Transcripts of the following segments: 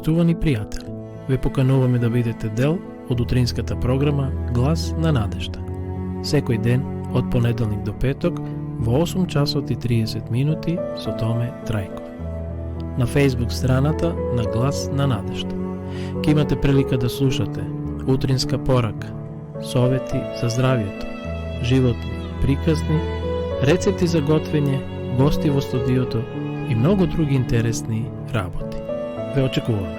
Почитувани пријатели, ве покануваме да бидете дел од утринската програма Глас на надежда. Секој ден, од понеделник до петок, во 8 часот и 30 минути со Томе Трајков. На Facebook страната на Глас на надежда. Ке имате прилика да слушате утринска порака, совети за здравието, животни, приказни, рецепти за готвење, гости во студиото и многу други интересни работи. Ве очекуваме.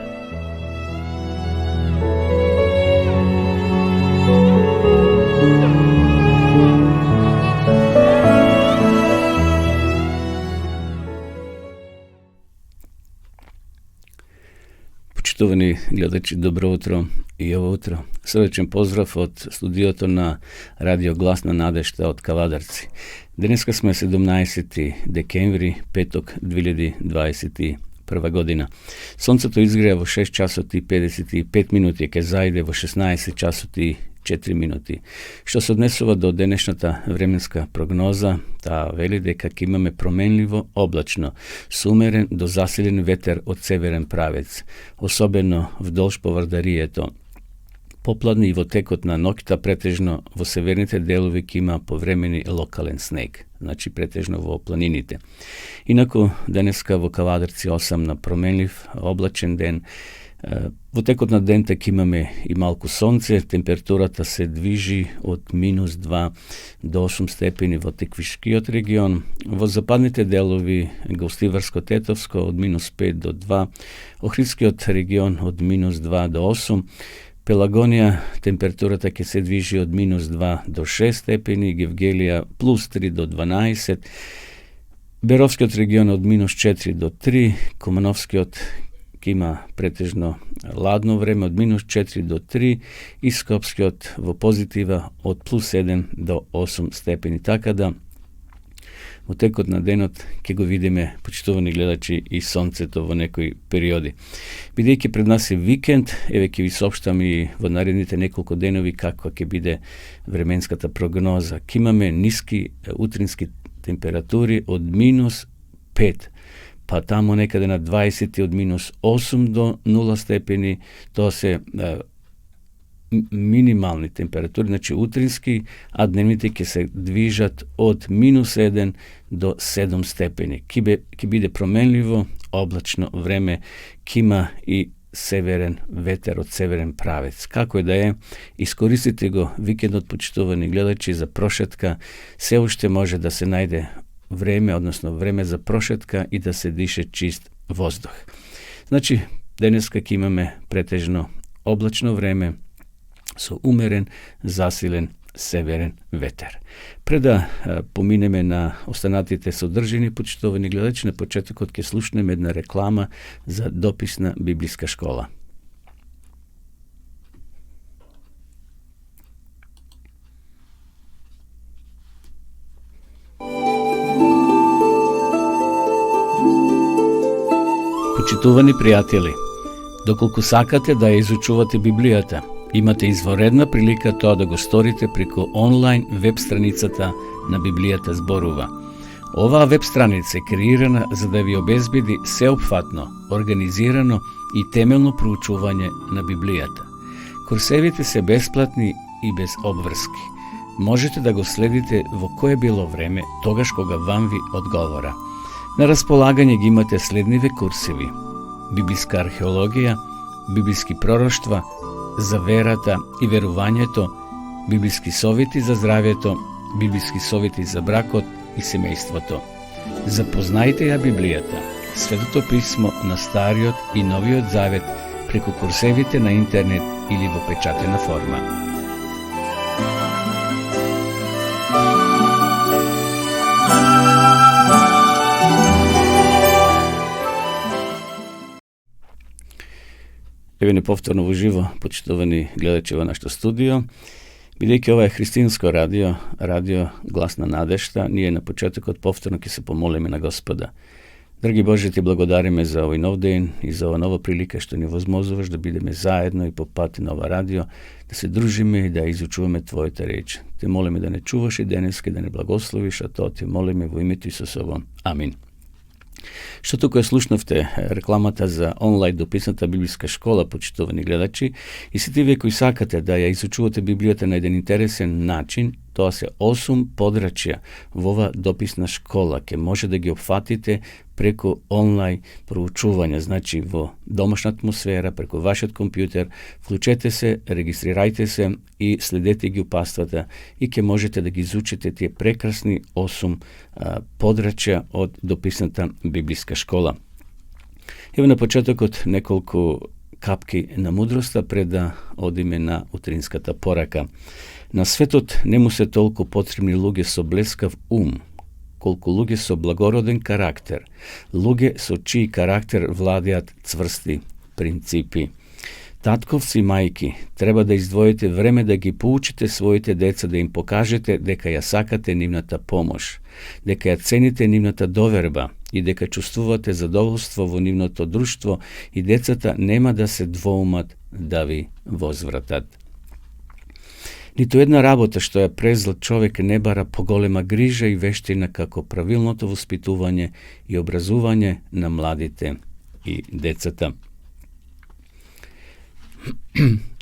Почитувани гледачи, добро утро и ово утро. Срдечен поздрав од студиото на Радио Глас на надежда од Кавадарци. Денеска сме 17 декември, петок 2021 година. Сонцето изгрева во 6 часот и 55 минути, ке зајде во 16 часот и 4 минути. Што се однесува до денешната временска прогноза, таа вели дека ќе имаме променливо облачно, сумерен до засилен ветер од северен правец, особено вдолж поврдарието. Попладни и во текот на ноќта претежно во северните делови ќе има повремени локален снег, значи претежно во планините. Инаку денеска во Кавадарци 8 на променлив облачен ден. Во текот на дента ќе имаме и малку сонце, температурата се движи од -2 до 8 степени во Теквишкиот регион, во западните делови Гостиварско-Тетовско од -5 до 2, Охридскиот регион од -2 до 8, Пелагонија температурата ќе се движи од -2 до 6 степени, Гевгелија +3 до 12, Беровскиот регион од -4 до 3, Кумановскиот ќе има претежно ладно време од -4 до 3 и Скопскиот во позитива од +7 до 8 степени. Така да во текот на денот ќе го видиме, почитувани гледачи, и сонцето во некои периоди. Бидејќи пред нас е викенд, еве ќе ви соопштам и во наредните неколку денови каква ќе биде временската прогноза. Ќе имаме ниски утрински температури од -5, па тамо некаде на 20 од -8 до 0 степени, тоа се минимални температури, значи утрински, а дневните ќе се движат од -1 до 7 степени. Ќе биде променливо, облачно време, ќе има и северен ветер од северен правец. Како е да е, искористите го викендот, почитувани гледачи, за прошетка. Се уште може да се најде време, односно време за прошетка и да се дише чист воздух. Значи, денеска ќе имаме претежно облачно време со умерен, засилен северен ветер. Пред да поминеме на останатите содржини, почитувани гледачи, на почетокот ќе слушнеме една реклама за дописна библиска школа. Почитувани пријатели, доколку сакате да ја изучувате Библијата, имате изворедна прилика тоа да го сторите преку онлайн веб страницата на Библијата зборува. Оваа веб страница е креирана за да ви обезбеди сеопфатно, организирано и темелно проучување на Библијата. Курсевите се бесплатни и без обврски. Можете да го следите во кое било време, тогаш кога вам ви одговора. На располагање ги имате следниве курсеви: библиска археологија, библиски пророштва, за верата и верувањето, библиски совети за здравјето, библиски совети за бракот и семејството. Запознајте ја Библијата, Светото писмо на Стариот и Новиот Завет преку курсевите на интернет или во печатена форма. Еве не повторно во живо, почитувани гледачи во нашето студио. Бидејќи ова е христијанско радио, радио Глас на надежда, ние на почетокот повторно ќе се помолиме на Господа. Драги Боже, ти благодариме за овој нов ден и за ова нова прилика што ни возможуваш да бидеме заедно и по пат на ова радио, да се дружиме и да изучуваме Твојата реч. Те молиме да не чуваш и денеска, да не благословиш, а тоа ти молиме во името Исусово. Амин. Што тука слушнавте рекламата за онлайн дописната библиска школа, почитувани гледачи, и сите вие кои сакате да ја изучувате Библијата на еден интересен начин, тоа се 8 подрачја во ова дописна школа. Ке може да ги опфатите преку онлайн проучување, значи во домашна атмосфера, преку вашиот компјутер, вклучете се, регистрирајте се и следете ги упатствата и ке можете да ги изучите тие прекрасни 8 подрачја од дописната библиска школа. Ево на почетокот неколку капки на мудроста пред да одиме на утринската порака. На светот не му се толку потребни луѓе со блескав ум, колку луѓе со благороден карактер, луѓе со чиј карактер владеат цврсти принципи. Татковци и мајки, треба да издвоите време да ги поучите своите деца, да им покажете дека ја сакате нивната помош, дека ја цените нивната доверба и дека чувствувате задоволство во нивното друштво и децата нема да се двоумат да ви возвратат. Ниту една работа што ја презал човек не бара поголема грижа и вештина како правилното воспитување и образување на младите и децата.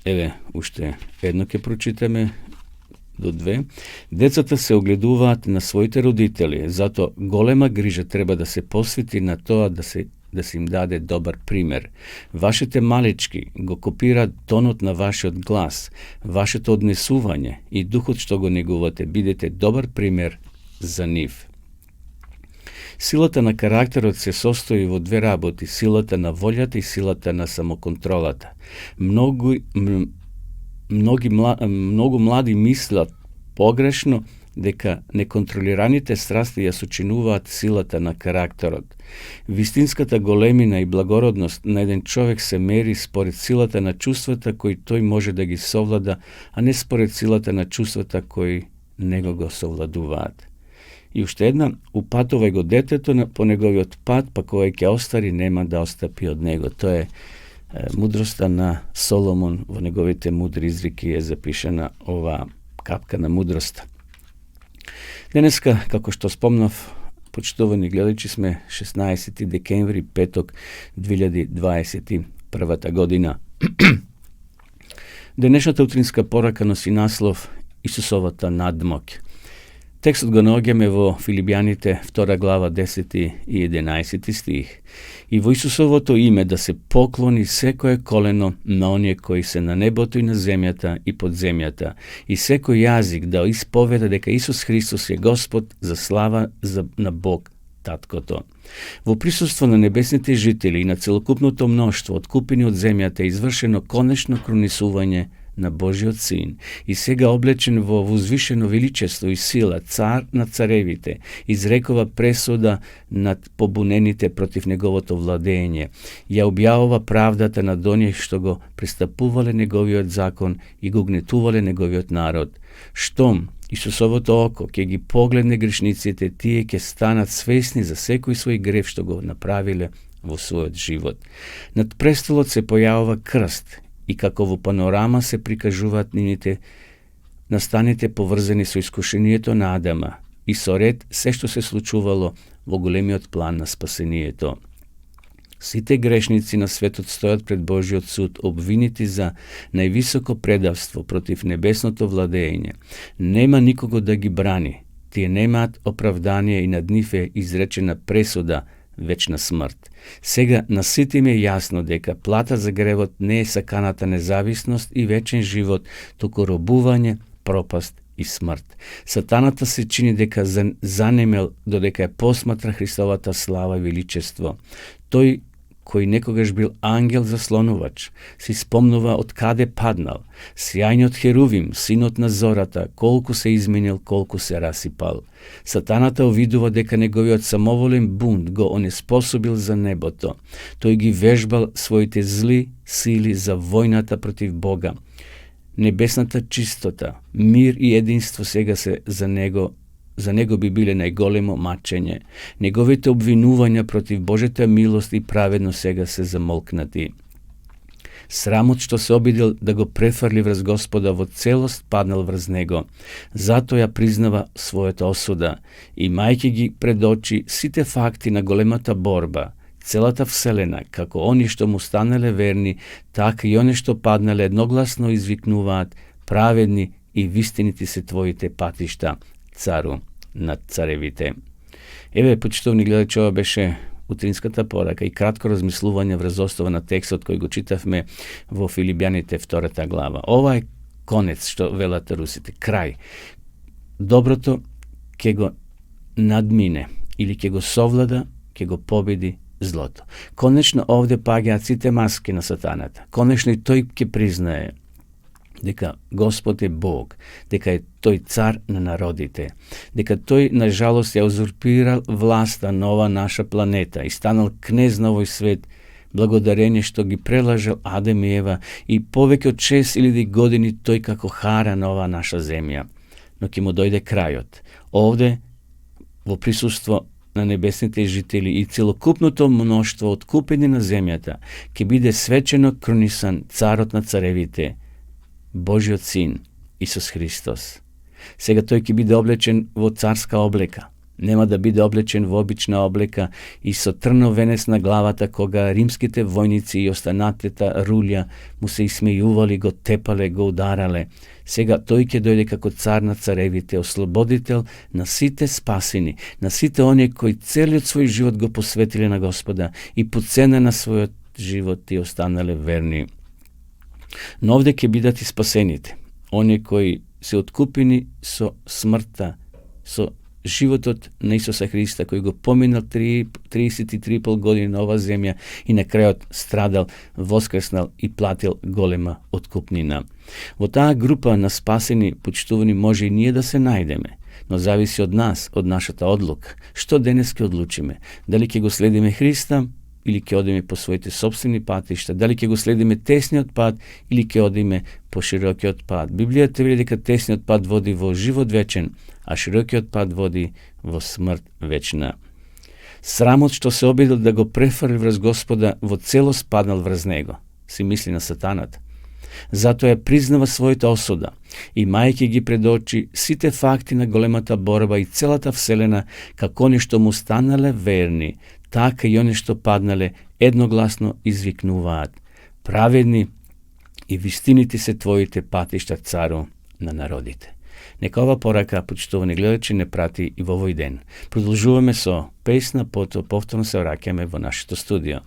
Еве, уште едно ќе прочитаме до 2. Децата се огледуваат на своите родители, зато голема грижа треба да се посвети на тоа да се им даде добар пример. Вашите малички го копираат тонот на вашиот глас, вашето однесување и духот што го негувате, бидете добар пример за нив. Силата на карактерот се состои во две работи, силата на волјата и силата на самоконтролата. Многу млади мислат погрешно дека неконтролираните страсти ја сочинуваат силата на карактерот. Вистинската големина и благородност на еден човек се мери според силата на чувствата кои тој може да ги совлада, а не според силата на чувствата кои него го совладуваат. И уште една, упатувај го детето по неговиот пат, па кој ќе остари нема да остапи од него. Тоа е мудроста на Соломон, во неговите мудри изреки е запишана ова капка на мудроста. Денеска, како што спомнав, почитувани гледачи, сме 16 декември, петок 2021 година. Денешната утринска порака носи наслов Исусовата надмоќ. Текстот го наоѓаме во Филипјаните 2 глава 10 и 11 стих. И во Исусовото име да се поклони секое колено на оние кои се на небото и на земјата и под земјата, и секој јазик да исповеда дека Исус Христос е Господ за слава на Бог Таткото. Во присуство на небесните жители и на целокупното мноштво откупени од земјата е извршено конечно кронисување на Божиот Син, и сега облечен во возвишено величество и сила, цар на царевите, изрекува пресуда над побунените против неговото владење, ја објавува правдата над оние што го престапувале неговиот закон и го гнетувале неговиот народ. Штом Исусовото око ќе ги погледне грешниците, тие ќе станат свесни за секој свој грев што го направиле во својот живот. Над престолот се појавува крст, и како во панорама се прикажуваат нивните настаните поврзани со искушението на Адама и со ред се што се случувало во големиот план на спасението. Сите грешници на светот стојат пред Божиот суд, обвинити за највисоко предавство против небесното владење. Нема никого да ги брани. Тие немаат оправдание и над нив е изречена пресуда, вечна смрт. Сега на сите им е јасно дека плата за гревот не е саканата независност и вечен живот, туку робување, пропаст и смрт. Сатаната се чини дека занемел додека ја посматра Христовата слава и величество. Тој кој некогаш бил ангел заслонувач, си спомнува од каде паднал, сјајниот херувим, синот на зората, колку се изменил, колку се расипал. Сатаната увидува дека неговиот самоволен бунт го онеспособил за небото. Тој ги вежбал своите зли сили за војната против Бога. Небесната чистота, мир и единство сега се за него би биле најголемо мачење. Неговите обвинувања против Божјата милост и праведност сега се замолкнати. Sramot što se obidjel da go prefarli vrz Gospoda, vo celost padnal vrz nego. Zato ja priznava svojeta osuda i majke gi predoči site fakti na golemata borba, celata vselena, kako oni što mu stanele verni, tak i one što padnele jednoglasno izviknuvat, pravedni i vistiniti se tvojite patišta, caru nad carevite. Еве, почитовни гледачи, ова беше утринската порака и кратко размислување врз основа на текстот кој го читавме во Филипјаните 2 глава. Ова е конец, што велат русите, крај. Доброто ќе го надмине или ќе го совлада, ќе го победи злото. Конечно овде паѓаат сите маски на сатаната. Конечно и тој ќе признае дека Господ е Бог, дека е тој цар на народите, дека тој, на жалост, ја узурпирал власта на ова наша планета и станал кнез на овој свет, благодарение што ги прелажал Адем и Ева и повеќе од 6000 години тој како хара на ова наша земја. Но ќе му дојде крајот. Овде, во присуство на небесните жители и целокупното мноштво откупени на земјата, ќе биде свечено кронисан царот на царевите, Божиот син, Исус Христос. Сега тој ќе биде облечен во царска облека. Нема да биде облечен во обична облека и со трнов венец на главата, кога римските војници и останатите рулја му се исмејували, го тепале, го ударале. Сега тој ќе дојде како цар на царевите, ослободител на сите спасени, на сите оние кои целиот свој живот го посветиле на Господа и по цена на својот живот и останале верни. Но овде ќе бидат и спасените, оние кои се откупени со смртта, со животот на Исуса Христа, кој го поминал 33,5 години на ова земја и на крајот страдал, воскреснал и платил голема откупнина. Во таа група на спасени, почитувани, може и ние да се најдеме, но зависи од нас, од нашата одлука. Што денес ќе одлучиме? Дали ќе го следиме Христа или ќе одиме по своите собствени патишта? Дали ќе го следиме тесниот пат или ќе одиме по широкиот пат? Библијата вели дека тесниот пат води во живот вечен, а широкиот пат води во смрт вечна. Срамот што се обидел да го префрли врз Господа, во целост паднал врз него, си мисли на сатаната. Затоа ја признава својата осуда и мајки ги пред очи сите факти на големата борба и целата вселена, како они што му станале верни, така и они што паднале едногласно извикнуваат: праведни и вистините се твоите патишта, цару на народите. Нека ова порака, почитувани гледачи, не прати и во овој ден. Продолжуваме со песна, потоа повторно се враќаме во нашето студио.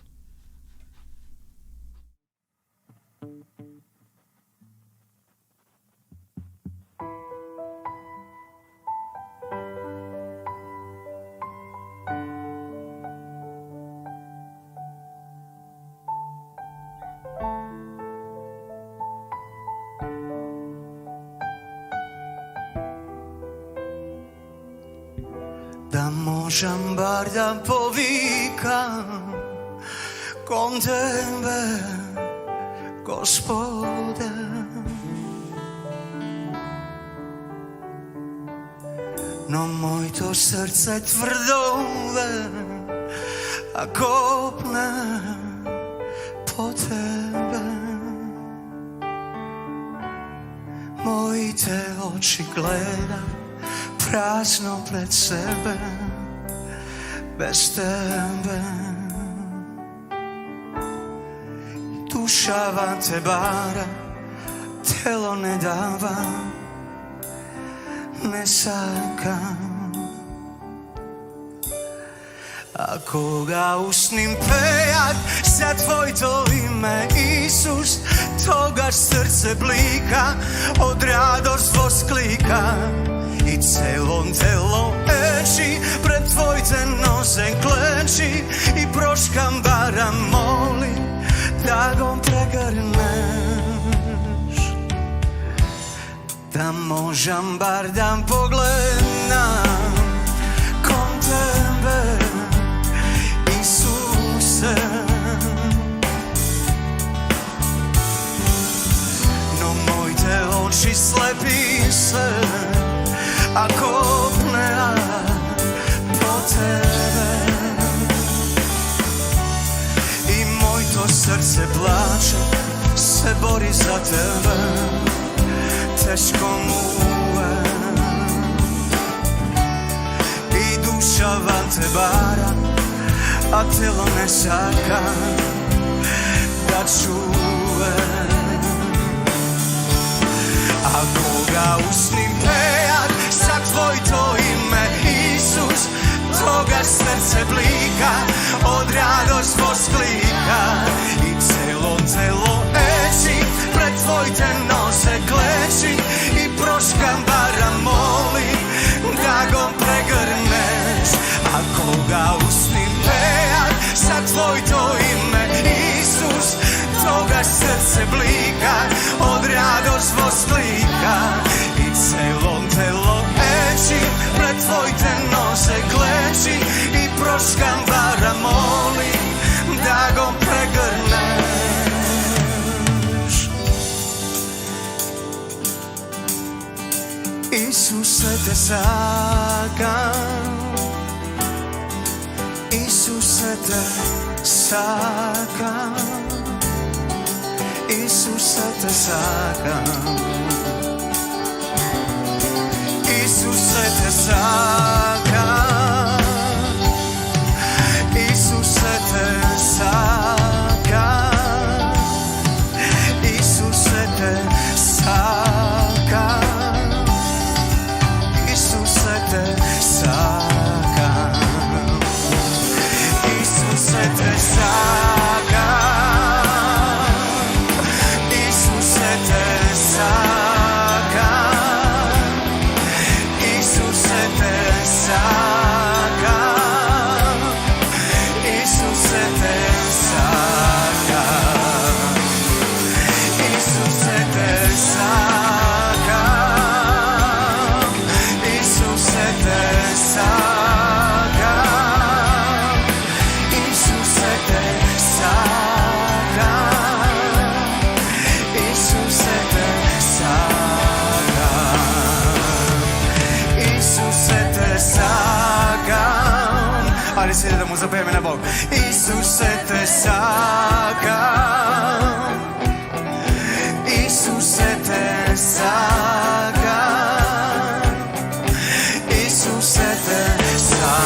Da možem bar da povikam kon tebe, Gospode. No moje srce tvrdove, a kopne po tebe. Moji te oči gledam prazno pred sebe, bez tebe. Duša van te bara, telo ne dava, ne sakam. Ako ga usnim pejat za tvojto ime, Isus, toga srce blika, od radost vosklika. I celom telo eči, pred tvojte noze kleči i proškam bara moli da go pregrneš. Da možem bar da pogledam kon tebe, Isuse. No mojte oči slepi se, a kopne po tebe. I moj to srce plače, se bori za tebe, teško mu je. I duša van te bara, a telo ne čaka da čuje. A koga usnim pejat, sad tvoj to ime Isus, toga srce blika, od radost posklika. I celo telo eči, pred tvoj te nose kleči, i proškam bara moli, da go pregrneš. A koga usnim pejat, sad tvoj to ime Isus, toga srce blika, od radost posklika. I celom telo eči, pred tvoj te nose kleči, i proškam bara moli, da go pregrneš. Isuse te sakam, Isuse te sakam, Isuse te sakam, Isuse te sakam, Isuse te sakam, Isuse te sakam, Isuse te sakam, Isuse te sakam, Isuse te sakam, Isuse te sakam, Isuse te sakam, Isuse te sakam, Isuse te sakam, Isuse te sakam, Isuse te sakam, Isuse te sakam. Hajde svi da mu zapevamo na Bog. Isuse te sakam, Isuse te sakam, Isuse te sakam,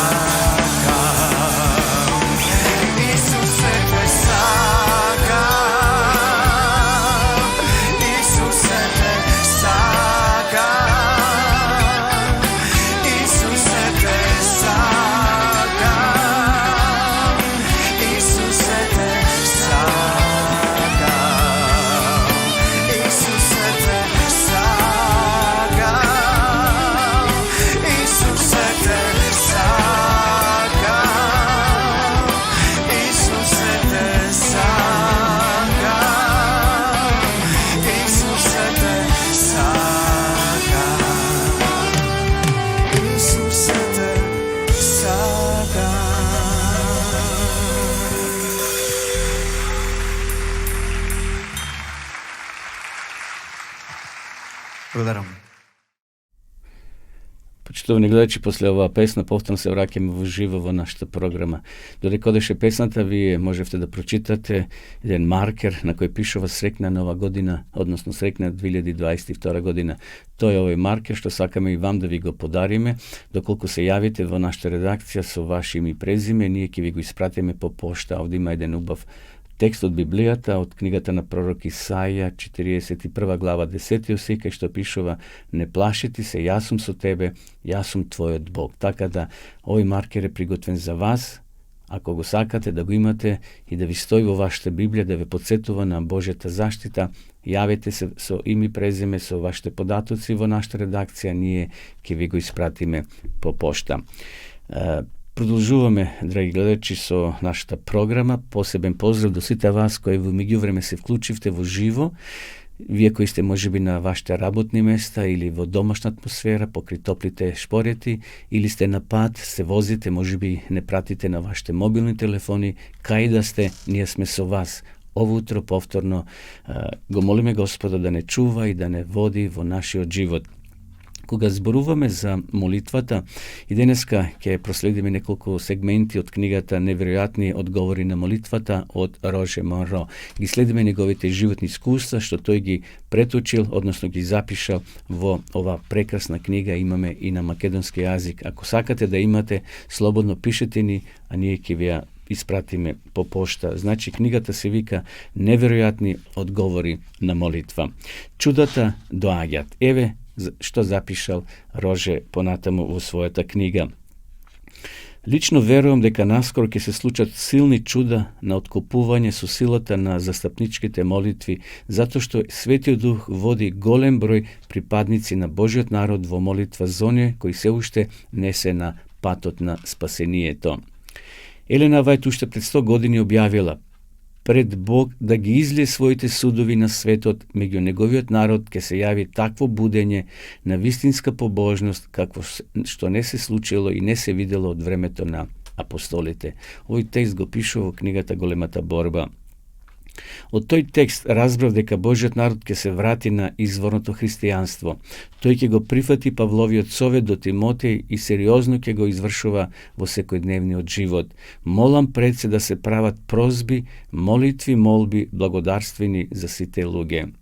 Isuse te sakam, Isuse te sakam, Isuse te sakam, Isuse te sakam, Isuse te sakam, Isuse te sakam, Isuse te sakam, Isuse te sakam, Isuse te sakam. Благодарам. Почитувани гледачи, после оваа песна повторно се враќаме во живо во нашата програма. Додека одеше песната, вие можевте да прочитате еден маркер на кој пишува срекна нова година, односно срекна 2022 година. Тој е овој маркер што сакаме и вам да ви го подариме. Доколку се јавите во нашата редакција со ваше име и презиме, ние ќе ви го испратиме по пошта. Овде има еден убав текст од Библијата, од книгата на пророк Исаја, 41 глава, 10 стих, кај што пишува: не плашите се, јас сум со тебе, јас сум твојот Бог. Така да, овој маркер е приготвен за вас, ако го сакате да го имате и да ви стои во вашата Библија, да ве подсетува на Божјата заштита, јавете се со име и презиме, со вашите податоци во нашата редакција, ние ќе ви го испратиме по пошта. Продолжуваме, драги гледачи, со нашата програма. Посебен поздрав до сите вас кои во меѓувреме се вклучивте во живо. Вие кои сте можеби на вашите работни места или во домашна атмосфера, покри топлите шпорети, или сте на пат, се возите, можеби не пратите на вашите мобилни телефони, кај да сте, ние сме со вас. Ово утро повторно го молиме Господа да не чува и да не води во нашиот живот. Кога зборуваме за молитвата, и денеска ќе проследиме неколку сегменти од книгата Неверојатни одговори на молитвата од Роже Монро. Ги следиме неговите животни искуства, што тој ги преточил, односно ги запишал во ова прекрасна книга. Имаме и на македонски јазик. Ако сакате да имате, слободно пишете ни, а ние ќе ви ја испратиме по пошта. Значи, книгата се вика Неверојатни одговори на молитва. Чудата доаѓаат. Еве што запишал Роже понатаму во својата книга. Лично верувам дека наскоро ќе се случат силни чуда на откупување со силата на застапничките молитви, затоа што Светиот Дух води голем број припадници на Божиот народ во молитва за оние кои се уште не се на патот на спасението. Елена Вајт уште пред 100 години објавила: пред Бог да ги излие своите судови на светот, меѓу неговиот народ ќе се јави такво будење на вистинска побожност, какво што не се случило и не се видело од времето на апостолите. Овој текст го пишува во книгата Големата борба. Од тој текст разбрав дека Божиот народ ќе се врати на изворното христијанство. Тој ќе го прифати Павловиот совет до Тимотеј и сериозно ќе го извршува во секојдневниот живот. Молам пред се да се прават прозби, молитви, молби, благодарствени за сите луѓе.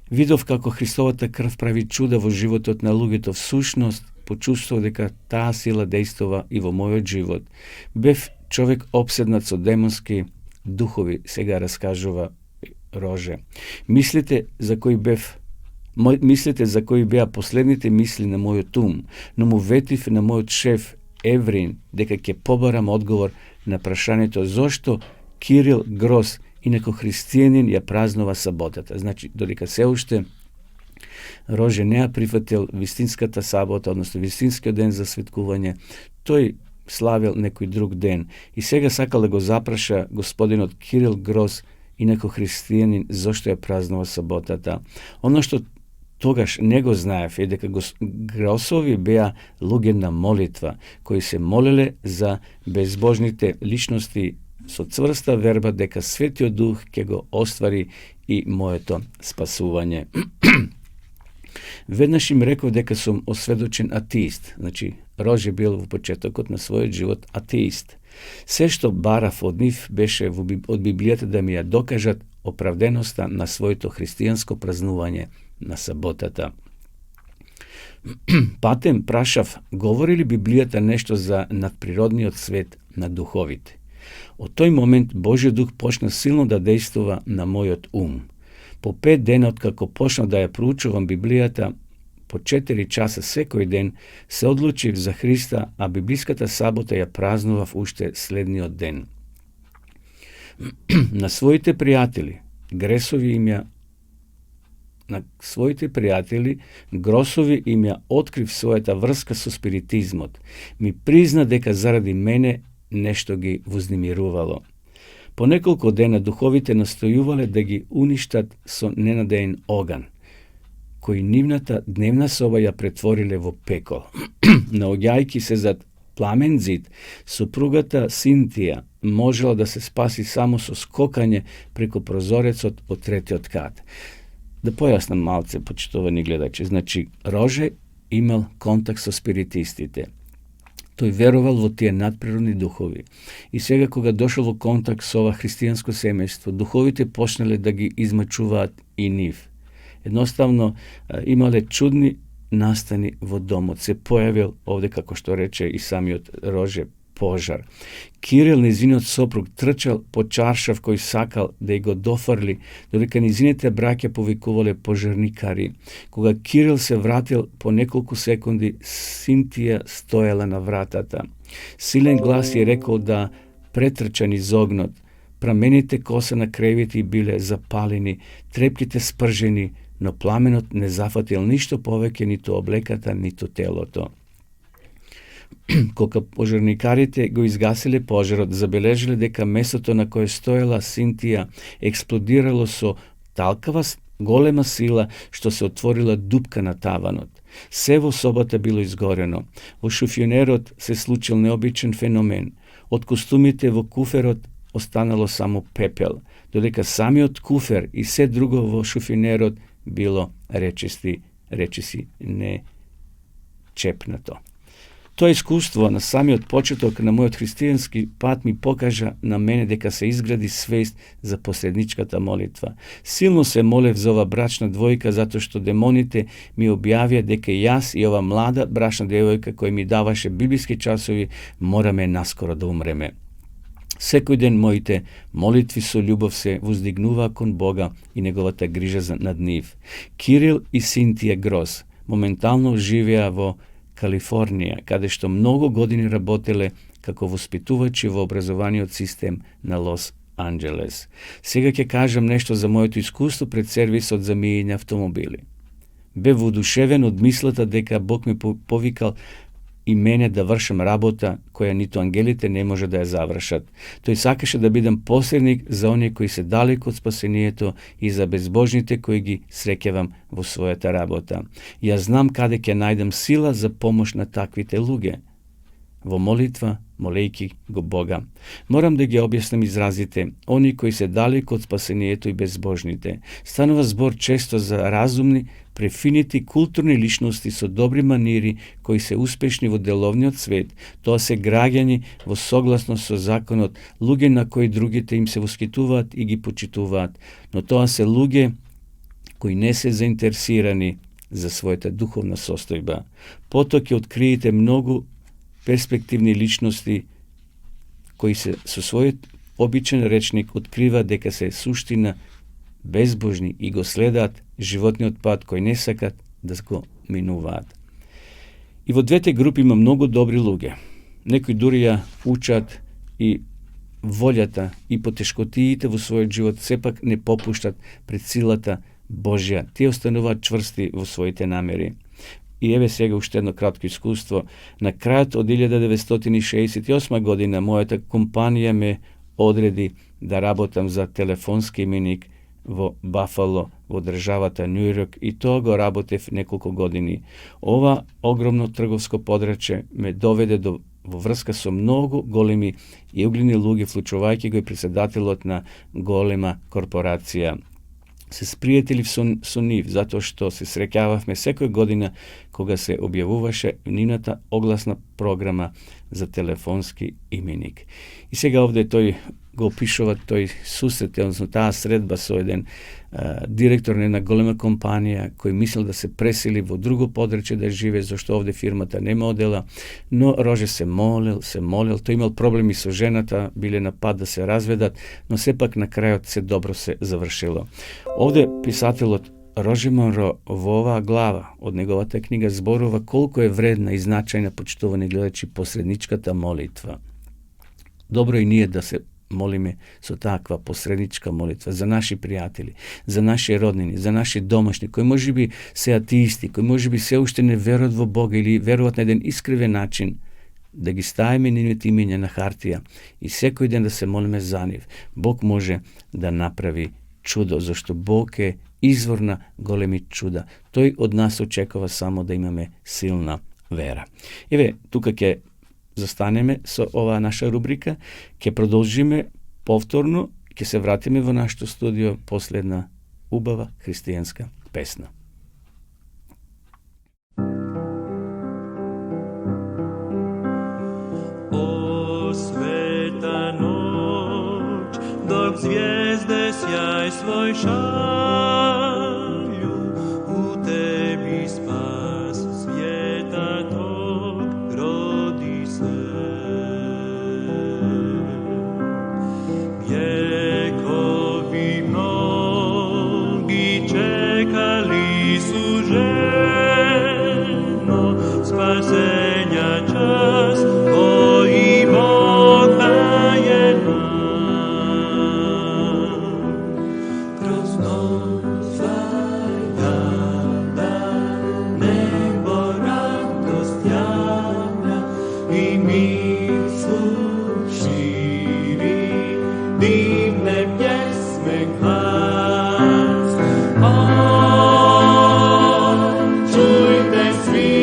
Видов како Христовата крв прави чуда во животот на луѓето. Всушност, почувствував дека таа сила дејствува и во мојот живот. Бев човек обседнат со демонски духови, сега раскажува Роже. Мислите за кои беа последните мисли на мојот ум, но му ветив на мојот шеф Еврин дека ќе побарам одговор на прашањето зошто Кирил Грос, инако христијанин, ја празнува саботата. Значи, додека се уште Роже не ја прифатил вистинската сабота, односно вистинскиот ден за светкување, тој славил некој друг ден. И сега сакал да го запраша господинот Кирил Грос, инако христијанин, зошто ја празнува саботата. Оно што тогаш не го знаев е дека Гросови беа луѓе на молитва, кои се молеле за безбожните личности со цврста верба дека Светиот Дух ќе го оствари и моето спасување. Веднаш им реков дека сум осведочен атеист. Значи, Роже бил во почетокот на својот живот атеист. Се што барав од нив беше од Библијата да ми ја докажат оправденоста на своето христијанско празнување на саботата. Патем прашав, говори ли Библијата нешто за надприродниот свет на духовите? Од тој момент Божиот Дух почна силно да дејствува на мојот ум. По 5 дена откако почнав да ја проучувам Библијата, по 4 часа секој ден, се одлучив за Христа, а библиската сабота ја празнував уште следниот ден. На своите пријатели Гросови им ја открив својата врска со спиритизмот. Ми призна дека заради мене нешто ги вознемирувало. По неколку дена духовите настојувале да ги уништат со ненадеен оган, кој нивната дневна соба ја претвориле во пекол. Наоѓајќи се зад пламен зид, супругата Синтија можела да се спаси само со скокање преку прозорецот од 3-тиот кат. Да појаснам малце, почитувани гледачи. Значи, Роже имал контакт со спиритистите. Тој верувал во тие надприродни духови. И сега кога дошол во контакт со ова христијанско семејство, духовите почнале да ги измачуваат и нив. Едноставно имале чудни настани во домот. Се појавил овде, како што рече и самиот Роже, пожар. Кирил, низиниот сопруг, трчал по чаршав кој сакал да ја го дофрли, додека низините браќа повикувале пожарникари. Кога Кирил се вратил по неколку секунди, Синтија стоела на вратата. Силен глас ја рекол да претрча низ огнот. Прамените коса на кревите биле запалени, трепките спржени, но пламенот не зафатил ништо повеќе, ниту облеката, ниту телото. Кога пожарникарите го изгасиле пожарот, забележиле дека месото на кое стоела Синтија експлодирало со талкава голема сила, што се отворила дупка на таванот. Се во собата било изгорено. Во шуфионерот се случил необичен феномен. Од костумите во куферот останало само пепел, додека самиот куфер и се друго во шуфионерот било речиси čepnato. To iskustvo na sami od početok na moj hristijanski pat mi pokaže na mene deka se izgradi svest za posredničkata molitva. Silno se molev za ova bračna dvojka zato što demonite mi objavija deka jas i ova mlada bračna djevojka koja mi davaše biblijski časovi morame naskoro da umreme. Sekoj den mojite molitvi su ljubov se vzdignuva kon Boga i njegovata griža nad njih. Kiril i Sintije Gross momentalno živija vo Kalifornija, kada što mnogo godini rabotele kako vospituvači v obrazovanju od sistem na Los Angeles. Сега ќе кажам нешто за моето искуство пред сервис од замијање автомобили. Бе воодушевен од мислата дека Бог ме повикал и мене да вршам работа која ниту ангелите не може да ја завршат. Тој сакаше да бидам посредник за оние кои се далеко од спасението и за безбожните кои ги среќавам во својата работа. Ја знам каде ќе најдам сила за помош на таквите луѓе. Во молитва, молејки го Бога. Морам да ги објаснам изразите, они кои се далеко од спасението и безбожните. Станува збор често за разумни, префинити културни личности со добри манири кои се успешни во деловниот свет. Тоа се граѓани во согласно со законот, луѓе на кои другите им се воскитуваат и ги почитуваат, но тоа се луѓе кои не се заинтересирани за својата духовна состојба. Потоа ќе откриете многу перспективни личности кои се со својот обичен речник открива дека се суштина безбожни и го следаат животниот пат кој не сакат да го минуваат. И во двете групи има многу добри луѓе. Некои дури ја учат и волјата и потешкотиите во својот живот сепак не попуштат пред силата Божја. Тие остануваат чврсти во своите намери. И еве сега уште едно кратко искуство. На крајот од 1968 година мојата компанија ме одреди да работам за телефонски именик во Бафало, во државата Њујорк, и тоа го работев неколку години. Ова огромно трговско подрачје ме доведе во врска со многу големи и угледни луѓе, вклучувајќи го и председателот на голема корпорација. Се спријатели со нив, затоа што се среќававме секоја година кога се објавуваше нивната огласна програма за телефонски именик. И сега овде тој го опишува тој сусрет, односно таа средба со еден директор на една голема компанија кој мислел да се пресели во друго подрачје да живее, зашто овде фирмата нема одела, но Роже се молел, тој имал проблеми со жената, биле на пат да се разведат, но сепак на крајот се добро се завршило. Овде писателот Роже Монро во оваа глава од неговата книга зборува колку е вредна и значајна, почитувани гледачи, посредничката молитва. Добро и ние да се молиме со таква посредничка молитва за наши пријатели, за наши роднини, за наши домашни, кои можеби се атеисти, кои можеби се уште не веруваат во Бога или веруваат на еден искривен начин, да ги ставиме нивните имења на хартија и секој ден да се молиме за нив. Бог може да направи чудо, зашто Бог е извор на големи чуда. Тој од нас очекува само да имаме силна вера. Еве, тука ќе застанеме со оваа наша рубрика, ќе продолжиме повторно, ќе се вратиме во нашето студио после една убава христијанска песна. О света ноќ, док звезде сјај свој шаљу, у теби спас света тог роди се. Векови многи чекали сужено спасења час, кој Бог даje нам. Kroz noć zajada nebo radost javlja i mir širi divne pjesme glas. O, čujte svi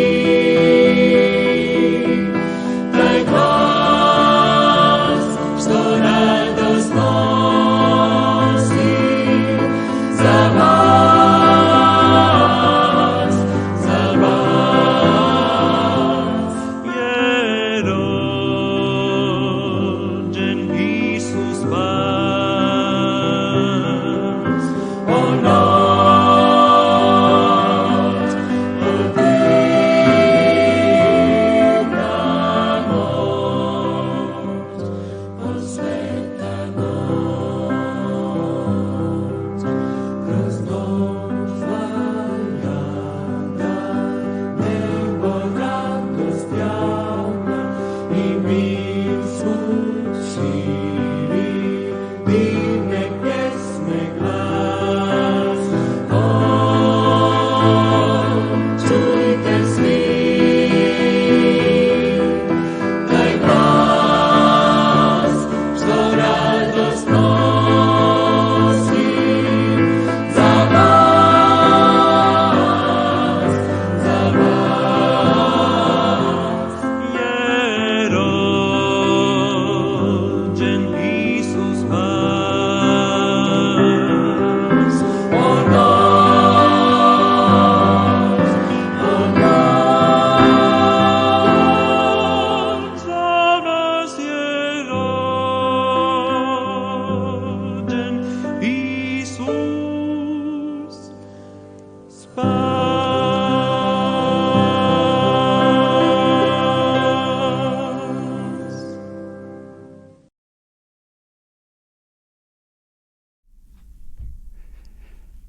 taj glas što radost nosi za vas, za vas.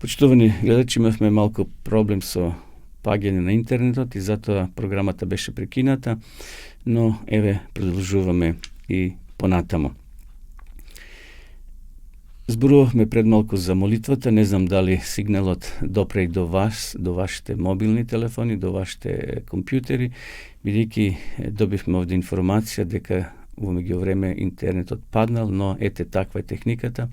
Почитувани гледачи, имавме малку проблем со паѓање на интернетот и затоа програмата беше прекината, но еве продолжуваме и понатамо. Зборувавме пред малку за молитвата, не знам дали сигналот допре и до вас, до вашите мобилни телефони, до вашите компјутери, бидејќи добивме овде информација дека во меѓувреме интернетот паднал, но ете таква е техниката.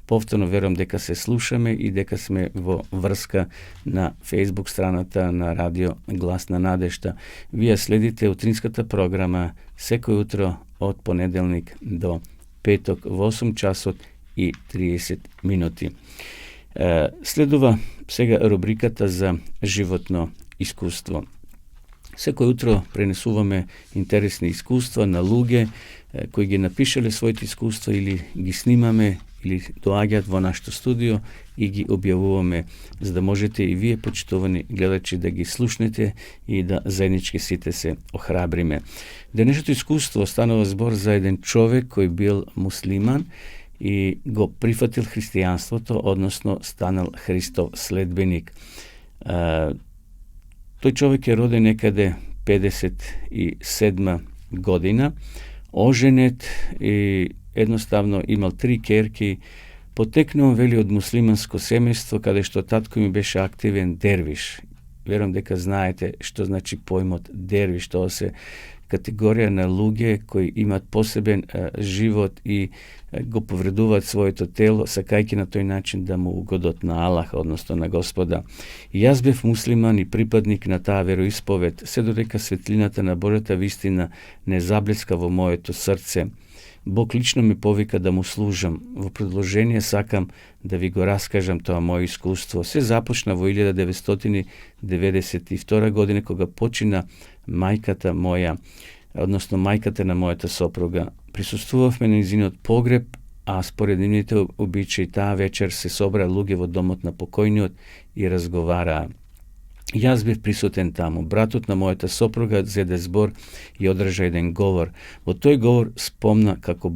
Повторно верувам дека се слушаме и дека сме во врска на Facebook страната на Радио Глас на надежта. Вие следите утринската програма секој утро од понеделник до петок во 8 часот и 30 минути. Следува сега рубриката за животно искуство. Секој утро пренесуваме интересни искуства на луѓе кои ги напишале своите искуства или ги снимаме или доаѓаат во нашето студио и ги објавуваме, за да можете и вие, почитувани гледачи, да ги слушнете и да заеднички сите се охрабриме. Денешното искуство станува збор за еден човек кој бил муслиман и го прифатил христијанството, односно станал Христов следбеник. Тој човек е роден некаде 57 година, оженет и едноставно имал 3 керки, потекнал вели од муслиманско семејство, каде што татко ми беше активен дервиш. Верувам дека знаете што значи поимот дервиш, тоа се категорија на луѓе кои имаат посебен живот и го повредуваат своето тело, сакајќи на тој начин да му угодат на Аллах, односно на Господа. И јас бев муслиман и припадник на таа вероисповед, се додека светлината на Божјата вистина не заблеска во моето срце. Бог лично ме повика да му служам. Во продолжение сакам да ви го раскажам тоа моје искуство. Се започна во 1992 година, кога почина мајката моја, односно мајката на мојата сопруга. Присуствувавме на нејзиниот погреб, а според нивните обичаи таа вечер се собра луѓе во домот на покојниот и разговараа. Јас бев присутен таму. Братот на мојата сопруга зеде збор и одржа еден говор. Во тој говор спомна како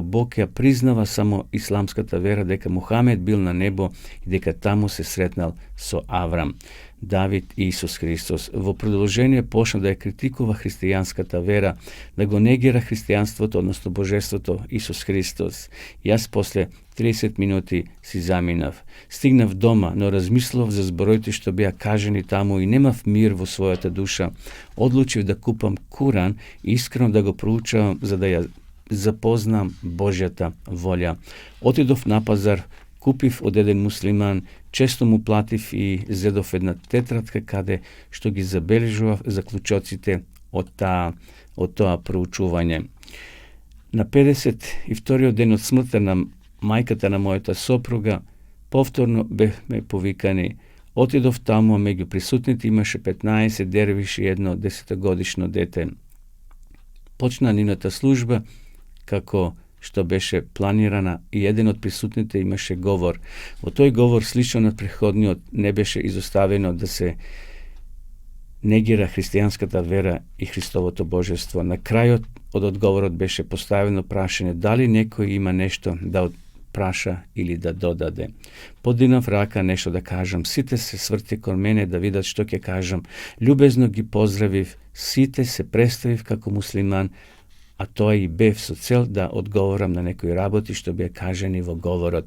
Бог ја признава само исламската вера, дека Мухамед бил на небо и дека таму се сретнал со Аврам, Давид и Исус Христос. Во продолжение почна да ја критикува христијанската вера, да го негира христијанството, односно божеството Исус Христос. Јас после 30 минути си заминав. Стигнав дома, но размислов за збороите што беа кажени таму и немав мир во својата душа. Одлучив да купам Куран и искрено да го проучавам за да ја запознам Божјата волја. Отидов на пазар, купив од еден муслиман, често му платив и зедов една тетрадка каде што ги забележував заклучоците од тоа проучување. На 52-иот ден од смртта на мајката на мојата сопруга, повторно бевме повикани. Отидов таму, а меѓу присутните имаше 15 дервиши и едно 10-годишно дете. Почна нивната служба како што беше планирана и еден од присутните имаше говор. Во тој говор, слично на претходниот, не беше изоставено да се негира христијанската вера и Христовото божество. На крајот од одговорот беше поставено прашање дали некој има нешто да праша или да додаде. Подигнав рака нешто да кажам. Сите се сврти кон мене да видат што ќе кажам. Љубезно ги поздравив, сите се представив како муслиман, а тоа и бев со цел да одговорам на некои работи што беа кажани во говорот.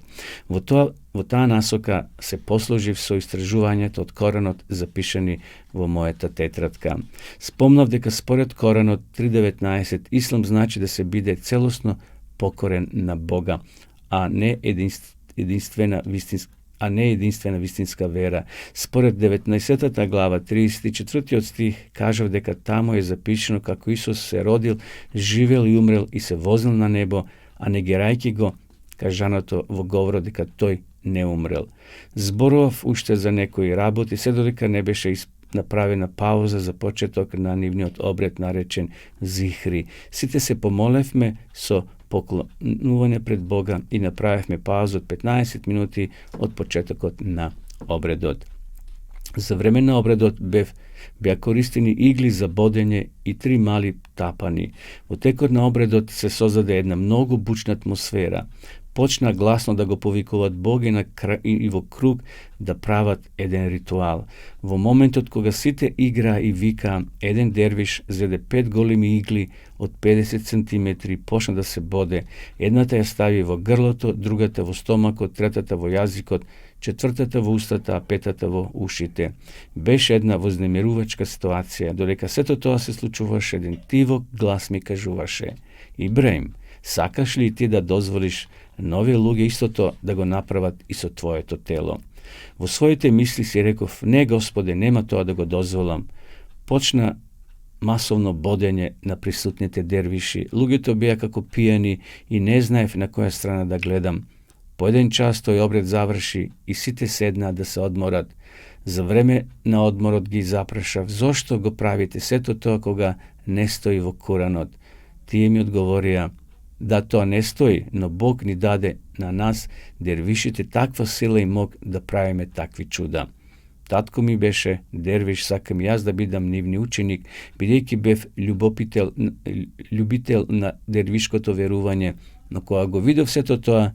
Во таа насока се послужив со истражувањето од Коранот запишани во мојата тетрадка. Спомнав дека според Коранот 3.19 ислам значи да се биде целосно покорен на Бога, а не единствена вистинска вера. Според 19 глава, 34 стих, кажав дека таму е запишено како Исус се родил, живел и умрел и се возил на небо, а негирајќи го кажаното во говорот дека тој не умрел. Зборував уште за некои работи, се додека не беше направена пауза за почеток на нивниот обред наречен Зихри. Сите се помолевме со поклонување пред Бога и направивме пауза од 15 минути од почетокот на обредот. За време на обредот беа користени игли за бодење и 3 мали тапани. Во текот на обредот се создаде една многу бучна атмосфера. Почна гласно да го повикуваат Бог и во круг да прават еден ритуал. Во моментот кога сите игра и вика, еден дервиш зеде 5 големи игли од 50 сантиметри, почна да се боде. Едната ја стави во грлото, другата во стомакот, третата во јазикот, четвртата во устата, а петата во ушите. Беше една вознемирувачка ситуација. Додека сето тоа се случуваше, еден тивок глас ми кажуваше: Ибраим, сакаш ли ти да дозволиш на овие луѓе истото да го направат и со твоето тело? Во своите мисли си реков: не, Господе, нема тоа да го дозволам. Почна масовно бодење на присутните дервиши. Луѓето беа како пијани и не знаев на која страна да гледам. По еден час тој обред заврши и сите седнаа да се одморат. За време на одморот ги запрашав: зошто го правите сето тоа кога не стои во Куранот? Тие ми одговорија: да, тоа не стои, но Бог ни даде на нас, дервишите, таква сила и мог да правиме такви чуда. Татко ми беше дервиш, сакам јас да бидам нивни ученик, бидејќи бев љубител на дервишкото верување, но кога го видов сето тоа,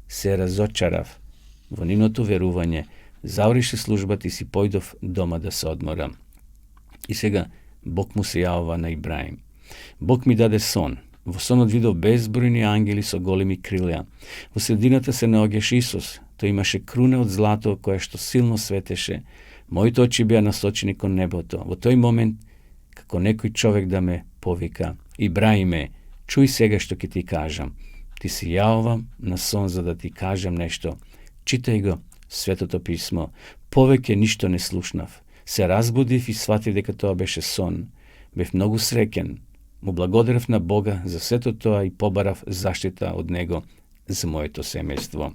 се разочарав во нивното верување. Заврши службата и си појдов дома да се одморам. И сега Бог му се јавува на Ибраим. Бог ми даде сон. Во сонот видов безбројни ангели со големи крилја. Во средината се наоѓаше Исус. Тој имаше круна од злато кое што силно светеше. Моите очи беа насочени кон небото. Во тој момент, како некој човек да ме повика: Ибраиме, чуј сега што ќе ти кажам. Ти се јавувам на сон за да ти кажам нешто. Читај го, Светото писмо. Повеќе ништо не слушнав. Се разбудив и сватив дека тоа беше сон. Бев многу среќен. Му благодарев на Бога за сето тоа и побарав заштита од Него за моето семејство.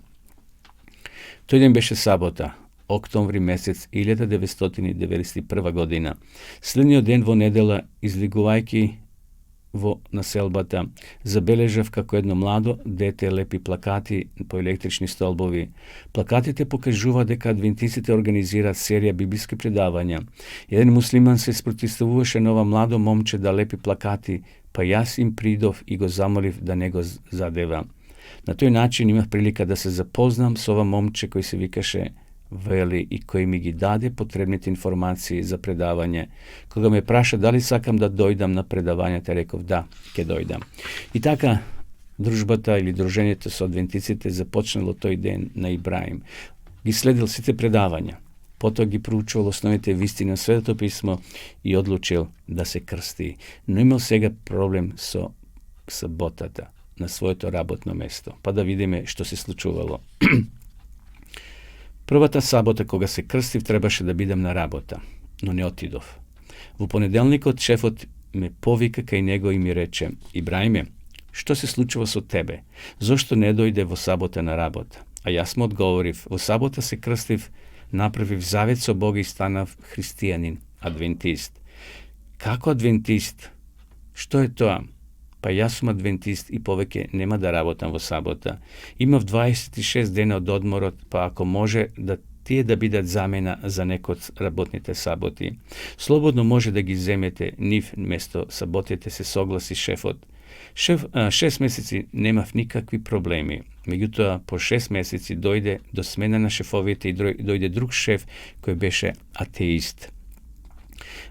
Тој ден беше сабота, октомври месец 1991 година. Следниот ден во недела, излегувајќи во населбата, забележав како едно младо дете лепи плакати по електрични столбови. Плакатите покажува дека адвентистите организираат серија библиски предавања. Еден муслиман се спротивставуваше на ова младо момче да лепи плакати, па јас им придов и го замолив да не го задева. На тој начин имав прилика да се запознам со ова момче кој се викаше Вели и кој ми ги даде потребните информации за предавање. Кога ме праша дали сакам да дојдам на предавањата, реков да, ќе дојдам. И така, дружбата или дружењето со адвентиците започнало тој ден на Ибраим. Ги следил сите предавања, потоа ги проучувал основните вистини на Светото писмо и одлучил да се крсти. Но имал сега проблем со саботата на своето работно место. Па да видиме што се случувало. Првата сабота кога се крстив требаше да бидам на работа, но не отидов. Во понеделникот шефот ме повика кај него и ми рече: Ибраиме, што се случува со тебе? Зошто не дојде во сабота на работа? А јас му одговорив: во сабота се крстив, направив завет со Бога и станав христијанин, адвентист. Како адвентист? Што е тоа? Па јас сум адвентист и повеќе нема да работам во сабота. Имав 26 дена од одморот, па ако може да тие да бидат замена за некој од работните саботи. Слободно може да ги земете нив место саботите, се согласи шефот. 6 месеци немав никакви проблеми. Меѓутоа, по 6 месеци дојде до смена на шефовите и дојде друг шеф кој беше атеист.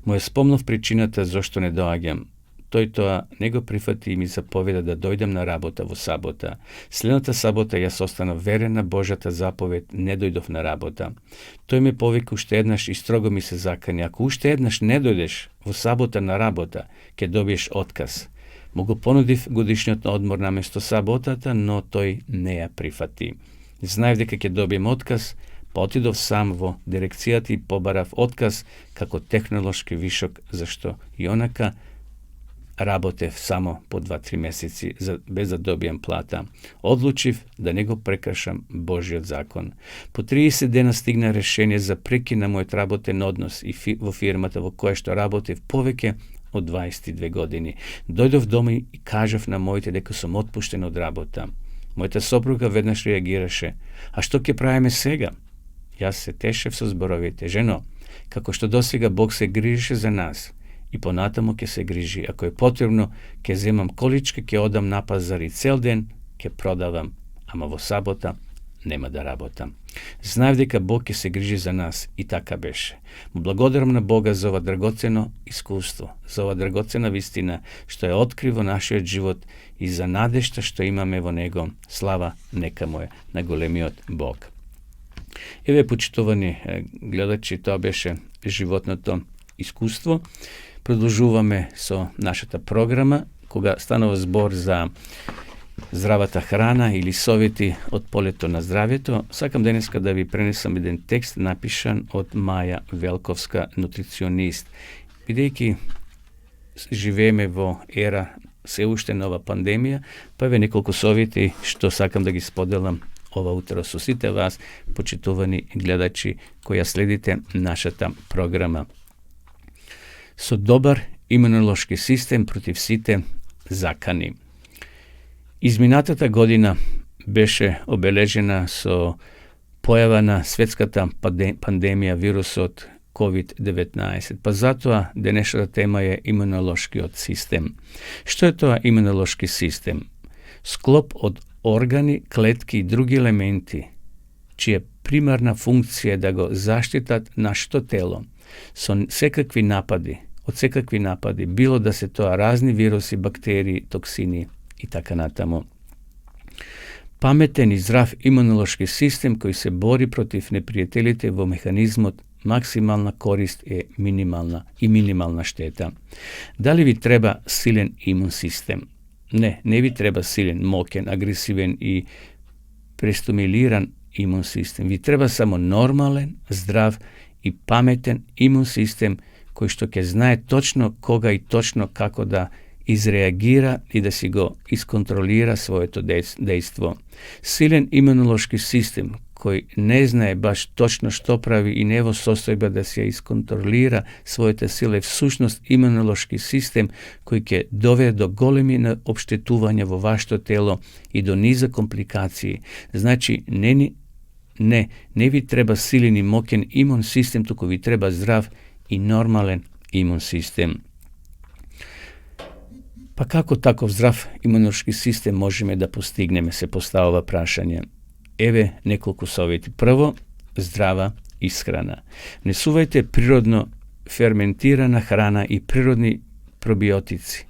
Му ја спомнав причината зошто не доаѓам. Тој тоа не го прифати и ми заповеда да дојдам на работа во сабота. Следната сабота јас останав верен на Божјата заповед, не дојдов на работа. Тој ме повика уште еднаш и строго ми се закани: ако уште еднаш не дојдеш во сабота на работа, ќе добиеш отказ. Му го понудив годишниот одмор на место саботата, но тој не ја прифати. Знаев дека ќе добием отказ, па отидов сам во дирекцијата и побарав отказ како технолошки вишок, зашто и онака работев само по 2-3 месеци без да добијам плата. Одлучив да не го прекршам Божиот закон. По 30 дена стигна решение за прекин на мојот работен однос и во фирмата во која што работев повеќе од 22 години. Дојдов дома и кажав на моите дека сум отпуштен од работа. Мојата сопруга веднаш реагираше: а што ќе правиме сега? Јас се тешев со зборовите: жено, како што досега Бог се грижеше за нас, и понатаму ќе се грижи. Ако е потребно, ќе земам количка, ќе одам на пазар и цел ден ќе продавам, ама во сабота нема да работам. Знаев дека Бог ќе се грижи за нас и така беше. Му благодарам на Бога за ова драгоцено искуство, за ова драгоцена вистина што ја откри во нашиот живот и за надежта што имаме во него. Слава нека му е на големиот Бог. Еве, почитувани гледачи, тоа беше животното искуство. Продолжуваме со нашата програма, кога станува збор за здравата храна или совети од полето на здравието. Сакам денеска да ви пренесам еден текст напишан од Маја Велковска, нутриционист. Бидејќи живееме во ера се уште нова пандемија, па еве неколку совети што сакам да ги споделам ова утро со сите вас, почитувани гледачи кои ја следите нашата програма. Со добар имунолошки систем против сите закани. Изминатата година беше обележена со појава на светската пандемија вирусот COVID-19, па затоа денешната тема е имунолошкиот систем. Што е тоа имунолошки систем? Склоп од органи, клетки и други елементи, чија примарна функција е да го заштитат нашето тело со секакви напади, од секакви напади, било да се тоа разни вируси, бактерии, токсини и така натаму. Паметен и здрав имунолошки систем кој се бори против непријателите во механизмот максимална корист е минимална штета. Дали ви треба силен имун систем? Не ви треба силен, мокен, агресивен и престимулиран имун систем. Ви треба само нормален, здрав и паметен имун систем кој што ќе знае точно кога и точно како да изреагира и да си го исконтролира своето дејство. Силен имунолошки систем кој не знае баш точно што прави и не во состојба да се исконтролира својата сила е всушност имунолошки систем кој ќе доведе до големи обштетувања во вашето тело и до низа компликации. Значи, не ви треба силен и мокен имун систем, туку ви треба здрав и нормален имун систем. Па како таков здрав имунолошки систем можеме да постигнеме, се поставува прашање. Еве неколку совети. Прво, здрава исхрана. Внесувајте природно ферментирана храна и природни пробиотици.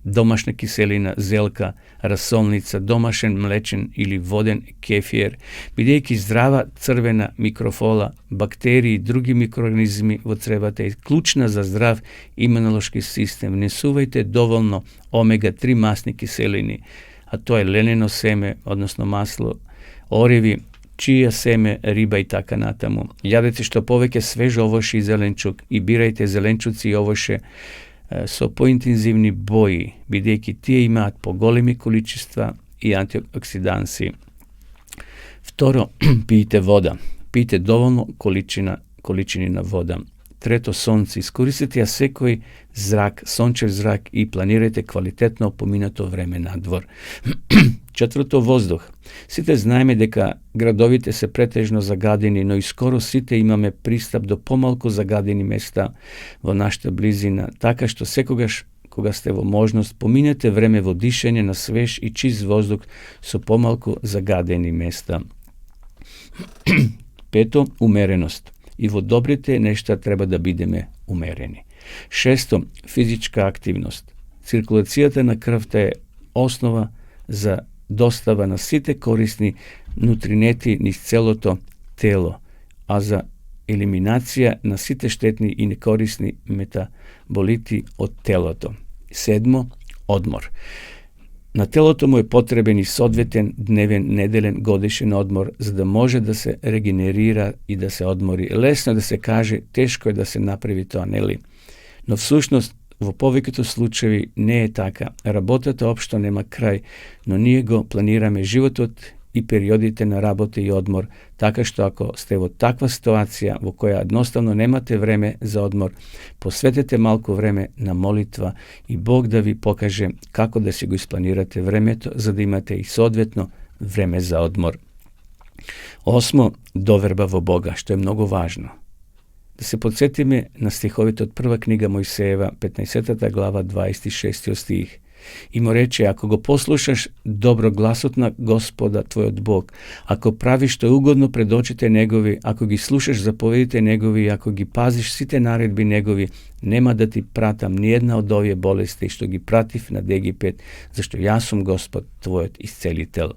Домашна киселина, зелка, расолница, домашен млечен или воден кефир, бидејќи здрава црвена микрофлора, бактерии и други микроорганизми во цревата е клучна за здрав имунолошки систем. Внесувајте доволно омега-3 масни киселини, а тоа е ленено семе, односно масло, ореви, чија семе, риба и така натаму. Јадете што повеќе свеж овоше и зеленчук и бирајте зеленчуци и овоше со поинтензивни бои, бидејќи тие имаат поголеми количества и антиоксиданси. Второ, пијте вода. Пијте доволно количини на вода. Трето, сонце. Искористете ја секој зрак, сончев зрак и планирајте квалитетно поминато време надвор. Четврто, воздух. Сите знаеме дека градовите се претежно загадени, но и скоро сите имаме пристап до помалку загадени места во нашата близина, така што секогаш кога сте во можност, поминете време во дишење на свеж и чист воздух со помалку загадени места. Пето, умереност. И во добрите нешта треба да бидеме умерени. Шесто, физичка активност. Циркулацијата на крвта е основа за достава на сите корисни нутринети низ целото тело, а за елиминација на сите штетни и некорисни метаболити од телото. Седмо, одмор. На телото му е потребен и соодветен дневен, неделен, годишен одмор, за да може да се регенерира и да се одмори. Лесно да се каже, тешко е да се направи тоа, нели? Но всушност, во повеќето случаи не е така. Работата општо нема крај, но ние го планираме животот и периодите на работа и одмор, така што ако сте во таква ситуација во која едноставно немате време за одмор, посветете малку време на молитва и Бог да ви покаже како да си го испланирате времето, за да имате и соодветно време за одмор. Осмо, доверба во Бога, што е многу важно. Да се подсетиме на стиховите од прва книга Мојсеева, 15 глава, 26 стих. I mu reče, ako go poslušaš, dobro glasotna Gospoda tvoj Bog, ako praviš što je ugodno pred očite njegovi, ako gi slušaš zapovedite njegovi, ako gi paziš svi te naredbi njegovi, nema da ti pratam nijedna od ove bolesti što gi prativ nad Egipet, zašto ja sam Gospod tvoj iscelitelj.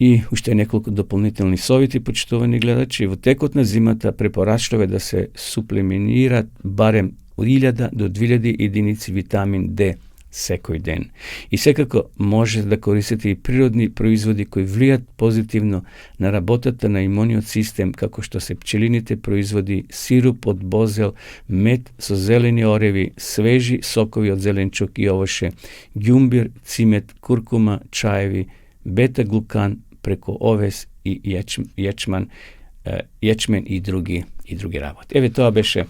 I ušte nekoliko doполнителnih совjeти, почитувани гледачи. Во текот на зимата препорачливо е да се суплементира барем 1000 до 2000 единици витамин D секој ден. И секако може да користите и природни производи кои влијат позитивно на работата на имуниот систем, како што се пчелините производи, сируп од бозел, мед со зелени ореви, свежи сокови од зеленчук и овоше, ѓумбир, цимет, куркума, чаеви, бета-глукан, преко овес и јечмен и други работи. Еве тоа беше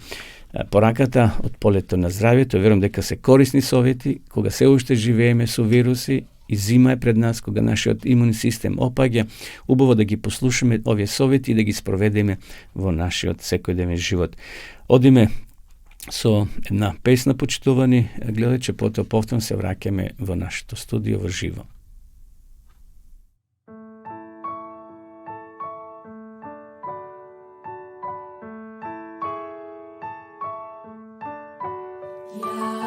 пораката од полето на здравието. Верувам дека се корисни совети кога се уште живееме со вируси и зима е пред нас, кога нашиот имунни систем опаѓа. Убаво да ги послушаме овие совети и да ги спроведеме во нашиот секојдневен живот. Одиме со една песна, почитувани гледачи, потоа повторно се враќаме во нашето студио во живо. Yeah.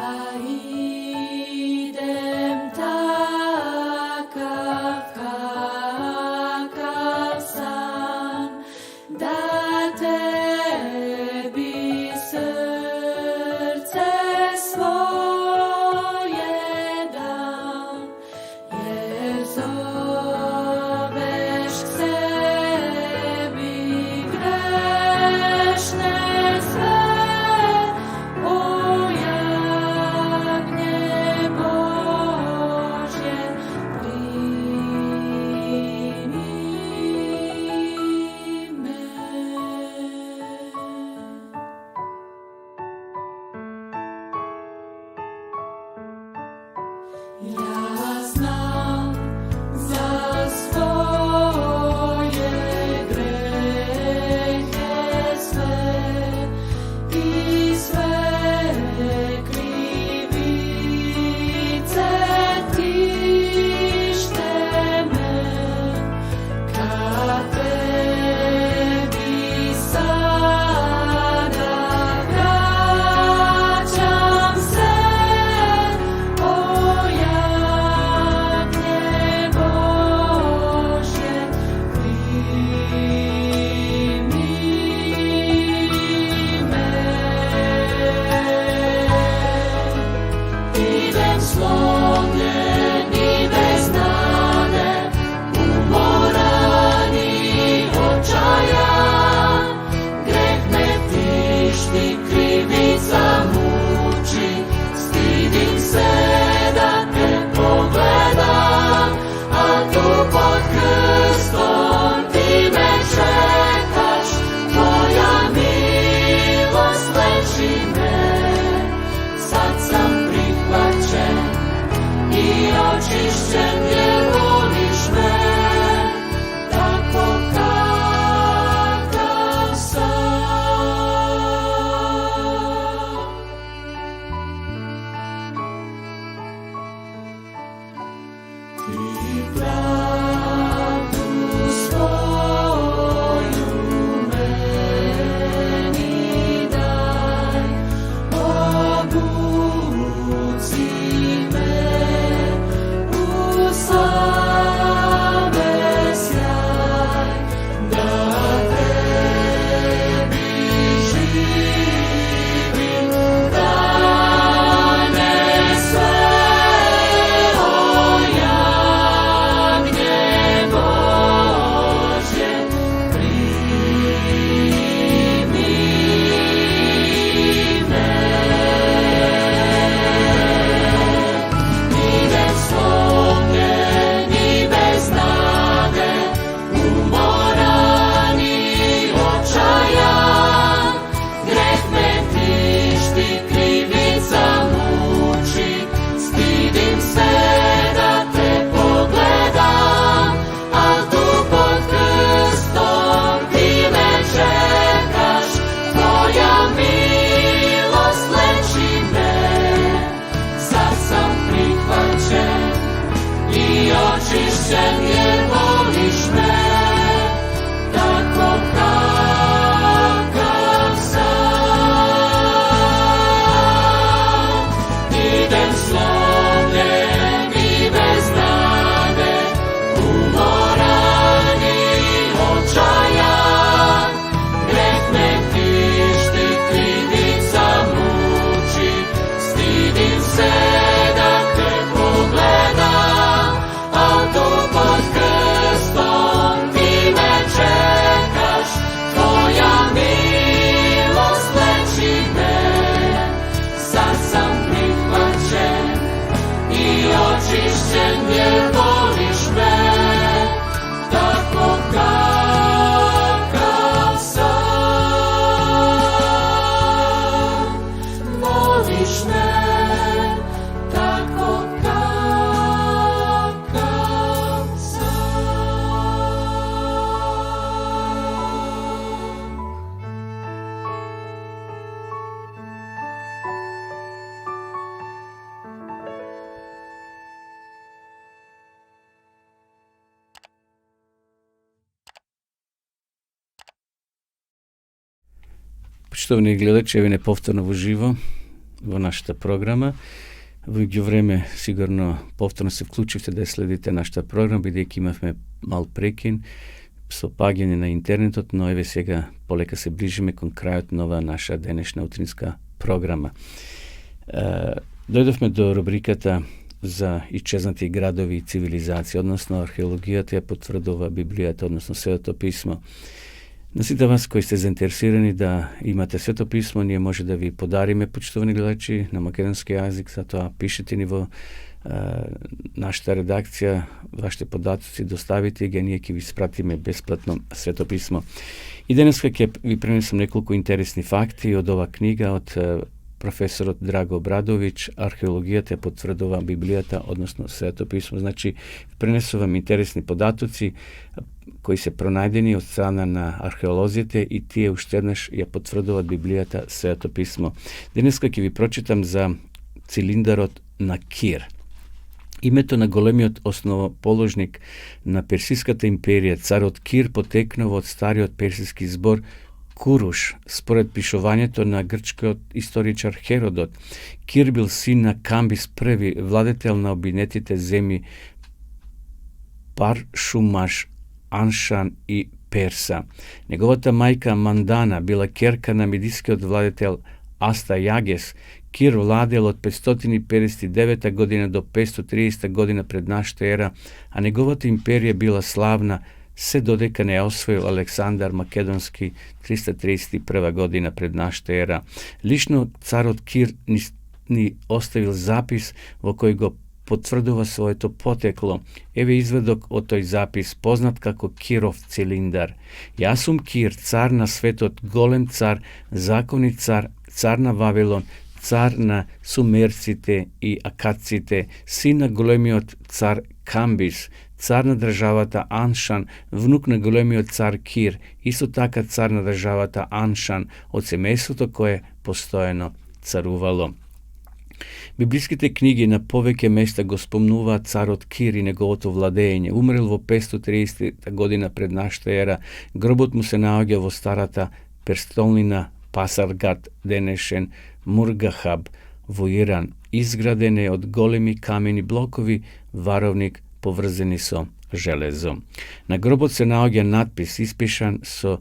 Почитувани гледачи, еве неповторно во живо во нашата програма. Во време сигурно повторно се вклучивте да следите нашата програма, бидејќи имавме мал прекин со паѓање на интернетот, но еве сега полека се ближиме кон крајот на оваа наша денешна утринска програма. Дојдовме до рубриката за исчезнати градови и цивилизации, односно археологијата ја потврдува Библијата, односно Светото писмо. На сите вас кои сте заинтересирани да имате Свето писмо, ние може да ви подариме, почитувани гледачи, на македонски јазик, затоа пишете ни во нашата редакција, вашите податоци, доставите ги, ние ќе ви спратиме бесплатно Свето писмо. И денеска ќе ви пренесам неколку интересни факти од ова книга од професорот Драго Обрадовиќ, археологијата потврдува Библијата, односно Свето писмо. Значи, пренесувам интересни податоци кои се пронајдени од страна на археолозите и тие уште еднаш ја потврдуваат Библијата, Свето писмо. Денеска ќе ви прочитам за цилиндарот на Кир. Името на големиот основоположник на Персиската империја, царот Кир, потекнува од стариот персиски збор Куруш, според пишувањето на грчкиот историчар Херодот. Кир бил син на Камбис први, владетел на обинетите земји Паршумаш, Аншан и Перса. Неговата мајка Мандана била керка на медискиот владетел Астајагес. Кир владел од 559 година до 530 година пред нашата ера, а неговата империја била славна се додека не ја освоил Александар Македонски 331 година пред нашата ера. Лично царот Кир ни оставил запис во кој го потврдува своето потекло. Еве изведок од тој запис, познат како Киров цилиндар. Јас сум Кир, цар на светот, голем цар, законит цар, цар на Вавилон, цар на сумерците и акадците, син на големиот цар Камбис, цар на државата Аншан, внук на големиот цар Кир, исто така цар на државата Аншан, од семејството кое постојано царувало. Библиските книги на повеќе места го спомнуваат царот Кир и неговото владење. Умрел во 530 година пред нашата ера. Гробот му се наоѓа во старата престолнина Пасаргат, денешен Мургахаб, во Иран. Изграден е од големи камени блокови, варовник поврзени со железо. На гробот се наоѓа надпис испишан со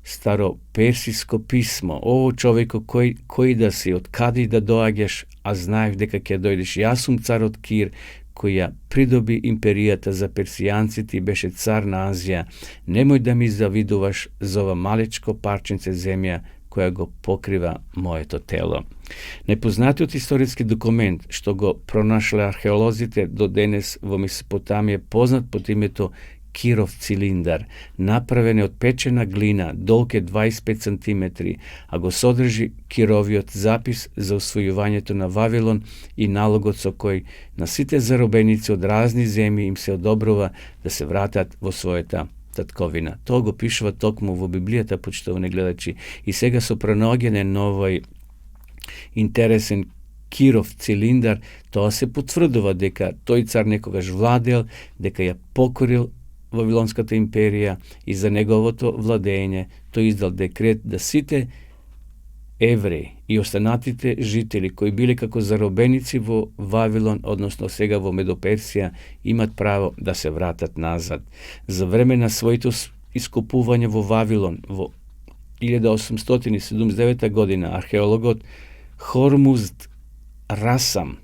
староперсиско писмо. О, човеко, кој да си, од каде да доаѓаш, а знаев дека ќе дојдеш. Јас сум царот Кир, кој ја придоби империјата за персијанците и беше цар на Азија. Немој да ми завидуваш за ова малечко парченце земја која го покрива моето тело. Непознатиот историски документ што го пронашле археолозите до денес во Месопотамија, познат под името Киров цилиндар, направен е од печена глина, долг е 25 см, а го содржи Кировиот запис за освојувањето на Вавилон и налогот со кој на сите заробеници од разни земји им се одобрува да се вратат во својата татковина. Тоа го пишува токму во Библијата, почитувани гледачи, и сега со пронаоѓање на овој интересен Киров цилиндар, тоа се потврдува дека тој цар некогаш владел, дека ја покорил Вавилонската империја и за неговото владење тој издал декрет да сите евреи и останатите жители кои биле како заробеници во Вавилон, односно сега во Медоперсија, имат право да се вратат назад. За време на своето искупување во Вавилон во 1879 година археологот Хормузд Расам,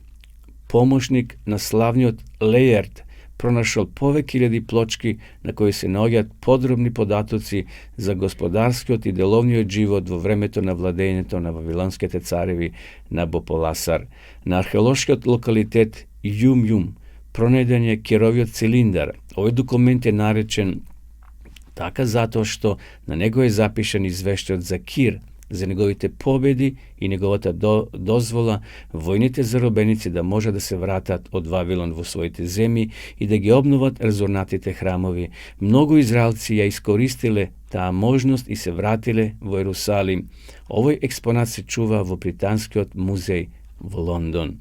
помошник на славниот Лејерт, пронашол повеќе илјади плочки на кои се наоѓаат подробни податоци за господарскиот и деловниот живот во времето на владењето на вавилонските цареви Набополасар. На археолошкиот локалитет Јум пронајден е Кировиот цилиндар. Овој документ е наречен така затоа што на него е запишан извештајот за Кир, за неговите победи и неговата дозвола војните заробеници да може да се вратат од Вавилон во своите земји и да ги обноват разорнатите храмови. Многу израелци ја искористиле таа можност и се вратиле во Ерусалим. Овој експонат се чува во Британскиот музеј во Лондон.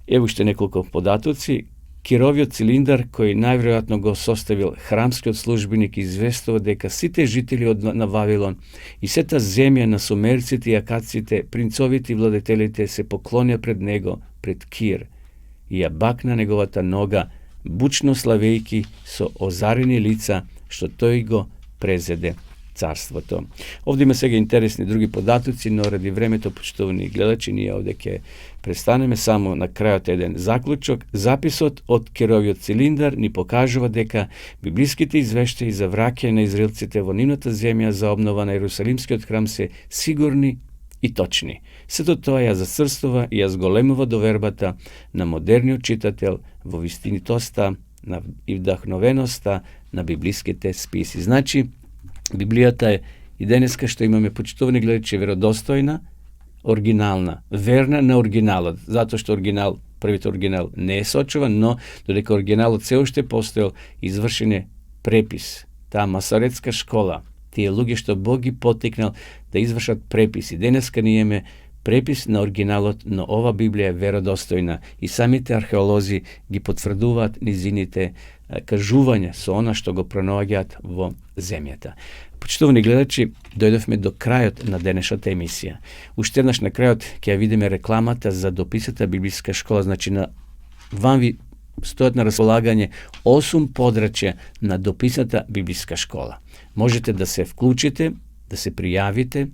Ево уште неколку податоци. Кировиот цилиндар кој најверојатно го составил храмскиот службеник известува дека сите жители на Вавилон и сета земја на сумерците и акаците, принцовите и владетелите се поклонија пред него, пред Кир, и ја бакна неговата нога, бучно славејки со озарени лица, што тој го презеде царството. Овде има сега интересни други податоци, но ради времето, почитувани гледачи, ние овде ќе престанеме само на крајот еден заклучок. Записот од Керовиот цилиндар ни покажува дека библиските извештаи за враќање на израелците во нивната земја за обнова на Ерусалимскиот храм се сигурни и точни. Сето тоа ја засрстува и ја зголемува довербата на модерниот читател во вистинитоста и вдахновеноста на библиските списи. Значи, Библијата е и денеска што имаме, почитувани гледачи, веродостојна, оригинална, верна на оригиналот, затоа што првиот оригинал не е сочуван, но додека оригиналот се уште постоел, извршен е препис. Таа масоретска школа, тие луѓе што Бог ги потикнал да извршат преписи. Денеска ние имаме препис на оригиналот, но ова Библија е веродостојна и самите археолози ги потврдуваат низините кажување со она што го пронаоѓаат во земјата. Почитувани гледачи, дојдовме до крајот на денешната емисија. Уште еднаш на крајот ќе ја видиме рекламата за дописата библиска школа, значи вам ви стојат на располагање 8 подрачја на дописната библиска школа. Можете да се вклучите, да се пријавите,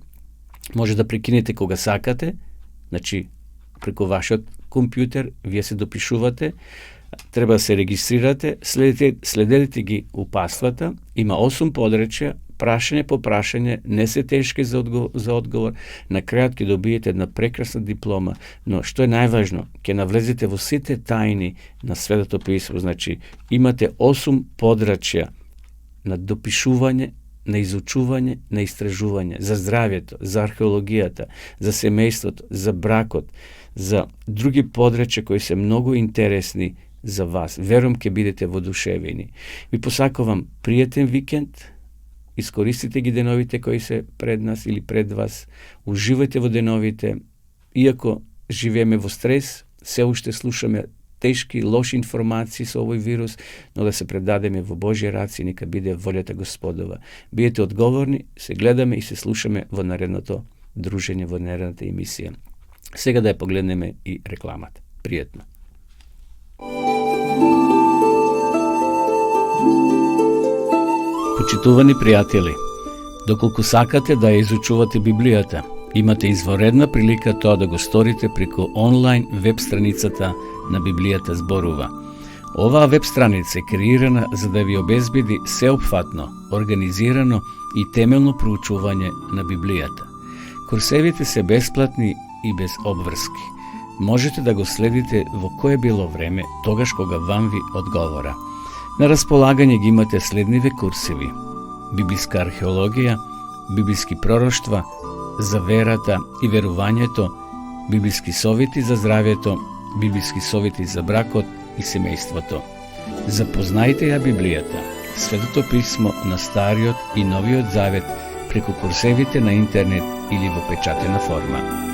може да прекинете кога сакате, значи преку вашиот компјутер вие се допишувате, треба да се регистрирате, следете ги упатствата, има 8 подрачја, прашање по прашање, не се тешки за одговор, на крајот ќе добиете една прекрасна диплома, но што е најважно, ќе навлезете во сите тајни на Светото писмо, значи имате 8 подрачја на допишување, на изучување, на истражување, за здравјето, за археологијата, за семејството, за бракот, за други подрачја кои се многу интересни за вас. Верувам ќе бидете воодушевени. Ви посакувам пријатен викенд, искористите ги деновите кои се пред нас или пред вас, уживајте во деновите, иако живееме во стрес, се уште слушаме тешки, лоши информации со овој вирус, но да се предадеме во Божји раце, нека биде волјата Господова. Бидете одговорни, се гледаме и се слушаме во наредното дружење, во наредната емисија. Сега да ја погледнеме и рекламата. Пријатно. Почитувани пријатели, доколку сакате да ја изучувате Библијата, имате изворедна прилика тоа да го сторите преку онлайн веб страницата на Библијата зборува. Оваа веб страница е креирана за да ви обезбеди сеопфатно, организирано и темелно проучување на Библијата. Курсевите се бесплатни и без обврски. Можете да го следите во кое било време, тогаш кога вам ви одговора. На располагање ги имате следниве курсеви: библиска археологија, библиски пророштва, за верата и верувањето, библиски совети за здравјето, библиски совети за бракот и семејството. Запознајте ја Библијата, Светото писмо на Стариот и Новиот Завет преку курсевите на интернет или во печатена форма.